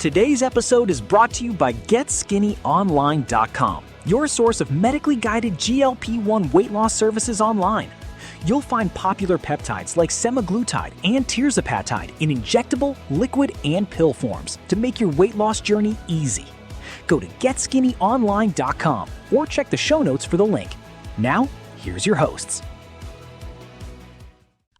Today's episode is brought to you by GetSkinnyOnline.com, your source of medically guided GLP-1 weight loss services online. You'll find popular peptides like semaglutide and tirzepatide in injectable, liquid, and pill forms to make your weight loss journey easy. Go to GetSkinnyOnline.com or check the show notes for the link. Now, here's your hosts.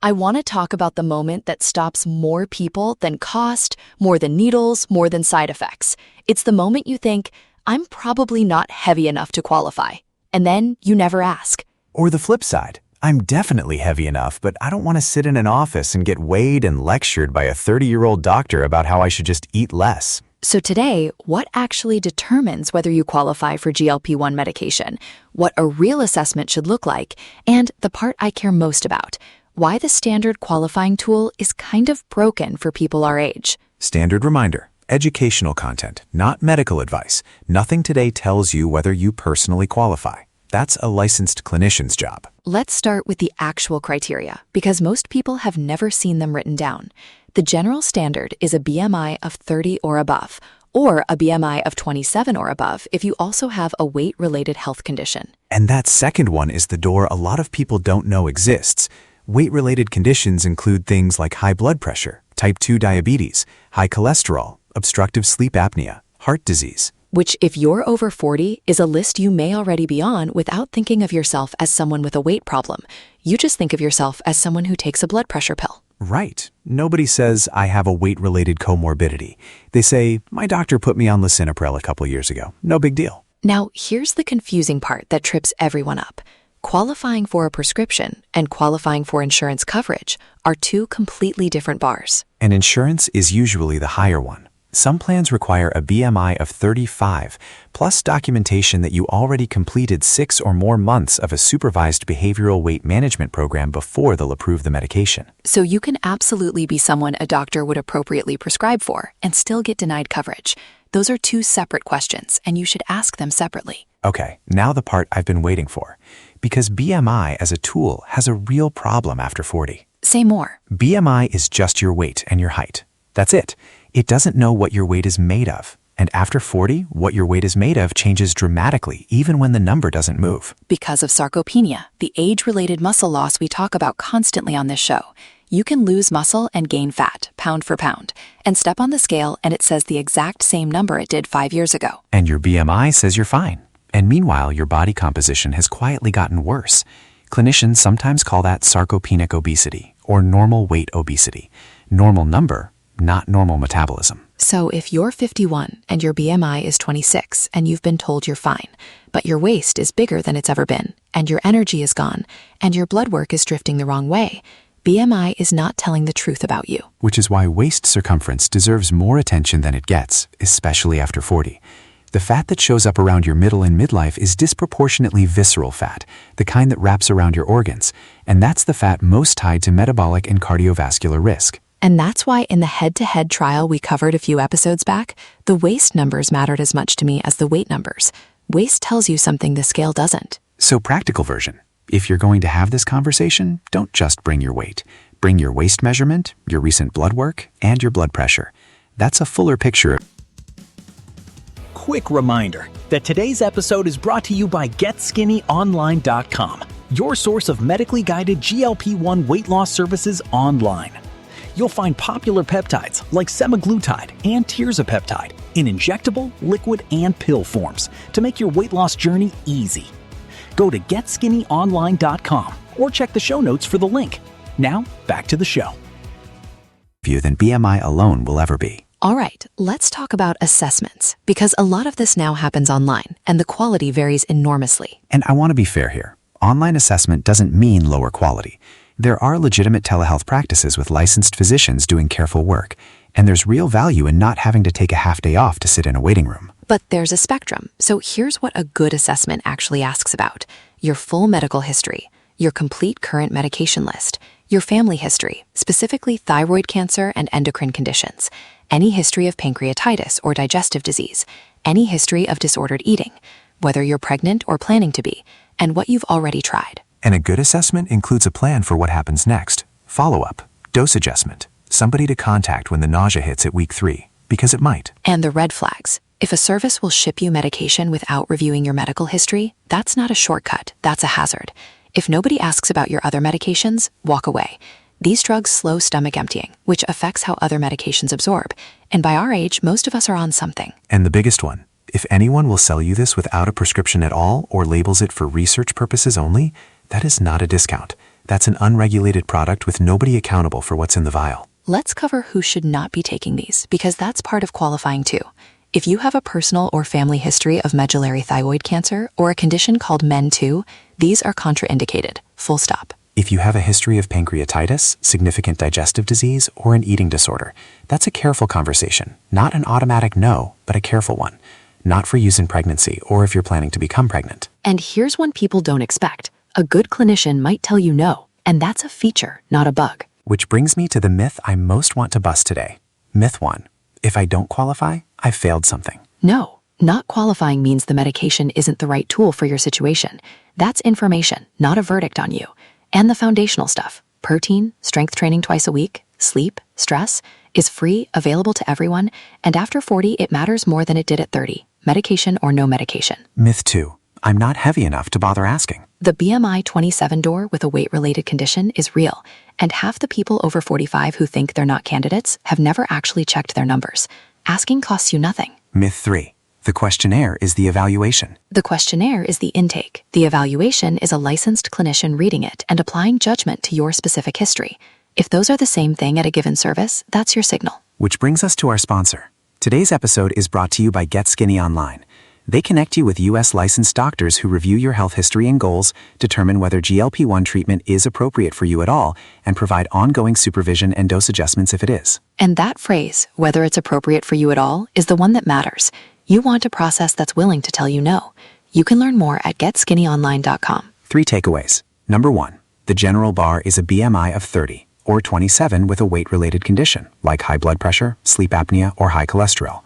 I want to talk about the moment that stops more people than cost, more than needles, more than side effects. It's the moment you think, I'm probably not heavy enough to qualify. And then you never ask. Or the flip side. I'm definitely heavy enough, but I don't want to sit in an office and get weighed and lectured by a 30-year-old doctor about how I should just eat less. So today, what actually determines whether you qualify for GLP-1 medication, what a real assessment should look like, and the part I care most about, why the standard qualifying tool is kind of broken for people our age. Standard reminder, educational content, not medical advice. Nothing today tells you whether you personally qualify. That's a licensed clinician's job. Let's start with the actual criteria, because most people have never seen them written down. The general standard is a BMI of 30 or above, or a BMI of 27 or above if you also have a weight-related health condition. And that second one is the door a lot of people don't know exists. Weight-related conditions include things like high blood pressure, type 2 diabetes, high cholesterol, obstructive sleep apnea, heart disease. Which, if you're over 40, is a list you may already be on without thinking of yourself as someone with a weight problem. You just think of yourself as someone who takes a blood pressure pill. Right. Nobody says, I have a weight-related comorbidity. They say, my doctor put me on lisinopril a couple years ago. No big deal. Now, here's the confusing part that trips everyone up. Qualifying for a prescription and qualifying for insurance coverage are two completely different bars. And insurance is usually the higher one. Some plans require a BMI of 35, plus documentation that you already completed 6 or more months of a supervised behavioral weight management program before they'll approve the medication. So you can absolutely be someone a doctor would appropriately prescribe for and still get denied coverage. Those are two separate questions, and you should ask them separately. Okay, now the part I've been waiting for. Because BMI as a tool has a real problem after 40. Say more. BMI is just your weight and your height. That's it. It doesn't know what your weight is made of. And after 40, what your weight is made of changes dramatically, even when the number doesn't move. Because of sarcopenia, the age-related muscle loss we talk about constantly on this show, you can lose muscle and gain fat, pound for pound, and step on the scale and it says the exact same number it did 5 years ago. And your BMI says you're fine. And meanwhile, your body composition has quietly gotten worse. Clinicians sometimes call that sarcopenic obesity, or normal weight obesity. Normal number, not normal metabolism. So if you're 51 and your BMI is 26 and you've been told you're fine, but your waist is bigger than it's ever been, and your energy is gone, and your blood work is drifting the wrong way, BMI is not telling the truth about you. Which is why waist circumference deserves more attention than it gets, especially after 40. The fat that shows up around your middle and midlife is disproportionately visceral fat, the kind that wraps around your organs, and that's the fat most tied to metabolic and cardiovascular risk. And that's why in the head-to-head trial we covered a few episodes back, the waist numbers mattered as much to me as the weight numbers. Waist tells you something the scale doesn't. So practical version. If you're going to have this conversation, don't just bring your weight. Bring your waist measurement, your recent blood work, and your blood pressure. That's a fuller picture. Quick reminder that today's episode is brought to you by GetSkinnyOnline.com, your source of medically guided GLP-1 weight loss services online. You'll find popular peptides like semaglutide and tirzepatide in injectable, liquid, and pill forms to make your weight loss journey easy. Go to GetSkinnyOnline.com or check the show notes for the link. Now, back to the show. Than BMI alone will ever be. All right, let's talk about assessments, because a lot of this now happens online, and the quality varies enormously. And I want to be fair here. Online assessment doesn't mean lower quality. There are legitimate telehealth practices with licensed physicians doing careful work, and there's real value in not having to take a half day off to sit in a waiting room. But there's a spectrum, so here's what a good assessment actually asks about: your full medical history, your complete current medication list, your family history, specifically thyroid cancer and endocrine conditions, any history of pancreatitis or digestive disease, any history of disordered eating, whether you're pregnant or planning to be, and what you've already tried. And a good assessment includes a plan for what happens next, follow-up, dose adjustment, somebody to contact when the nausea hits at week 3, because it might. And the red flags. If a service will ship you medication without reviewing your medical history, that's not a shortcut, that's a hazard. If nobody asks about your other medications, walk away. These drugs slow stomach emptying, which affects how other medications absorb. And by our age, most of us are on something. And the biggest one, if anyone will sell you this without a prescription at all or labels it for research purposes only, that is not a discount. That's an unregulated product with nobody accountable for what's in the vial. Let's cover who should not be taking these, because that's part of qualifying too. If you have a personal or family history of medullary thyroid cancer or a condition called MEN2, these are contraindicated, full stop. If you have a history of pancreatitis, significant digestive disease, or an eating disorder, that's a careful conversation. Not an automatic no, but a careful one. Not for use in pregnancy or if you're planning to become pregnant. And here's one people don't expect. A good clinician might tell you no, and that's a feature, not a bug. Which brings me to the myth I most want to bust today. Myth 1. If I don't qualify, I've failed something. No, not qualifying means the medication isn't the right tool for your situation. That's information, not a verdict on you. And the foundational stuff, protein, strength training twice a week, sleep, stress, is free, available to everyone, and after 40, it matters more than it did at 30, medication or no medication. Myth 2. I'm not heavy enough to bother asking. The BMI 27 door with a weight-related condition is real, and half the people over 45 who think they're not candidates have never actually checked their numbers. Asking costs you nothing. Myth 3. The questionnaire is the evaluation. The questionnaire is the intake. The evaluation is a licensed clinician reading it and applying judgment to your specific history. If those are the same thing at a given service, that's your signal. Which brings us to our sponsor. Today's episode is brought to you by Get Skinny Online. They connect you with U.S. licensed doctors who review your health history and goals, determine whether GLP-1 treatment is appropriate for you at all, and provide ongoing supervision and dose adjustments if it is. And that phrase, whether it's appropriate for you at all, is the one that matters. You want a process that's willing to tell you no. You can learn more at getskinnyonline.com. 3 takeaways. Number 1. The general bar is a BMI of 30 or 27 with a weight-related condition, like high blood pressure, sleep apnea, or high cholesterol.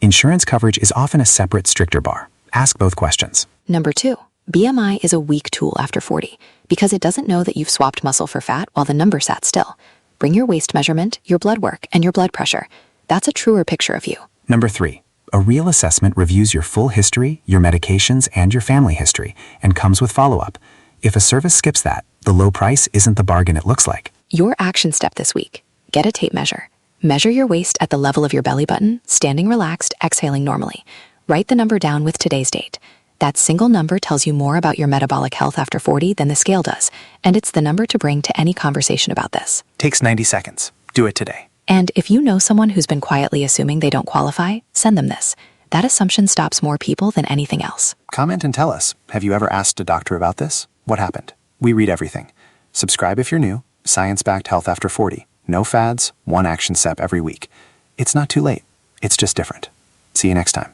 Insurance coverage is often a separate, stricter bar. Ask both questions. Number 2. BMI is a weak tool after 40 because it doesn't know that you've swapped muscle for fat while the number sat still. Bring your waist measurement, your blood work, and your blood pressure. That's a truer picture of you. Number 3. A real assessment reviews your full history, your medications, and your family history, and comes with follow-up. If a service skips that, the low price isn't the bargain it looks like. Your action step this week. Get a tape measure. Measure your waist at the level of your belly button, standing relaxed, exhaling normally. Write the number down with today's date. That single number tells you more about your metabolic health after 40 than the scale does, and it's the number to bring to any conversation about this. Takes 90 seconds. Do it today. And if you know someone who's been quietly assuming they don't qualify, send them this. That assumption stops more people than anything else. Comment and tell us. Have you ever asked a doctor about this? What happened? We read everything. Subscribe if you're new. Science-backed health after 40. No fads, one action step every week. It's not too late. It's just different. See you next time.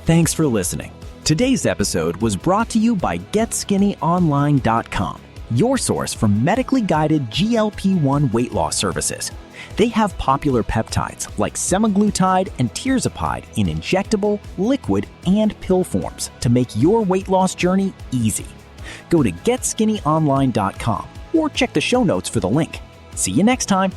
Thanks for listening. Today's episode was brought to you by GetSkinnyOnline.com, your source for medically guided GLP-1 weight loss services. They have popular peptides like semaglutide and tirzepatide in injectable, liquid, and pill forms to make your weight loss journey easy. Go to GetSkinnyOnline.com or check the show notes for the link. See you next time.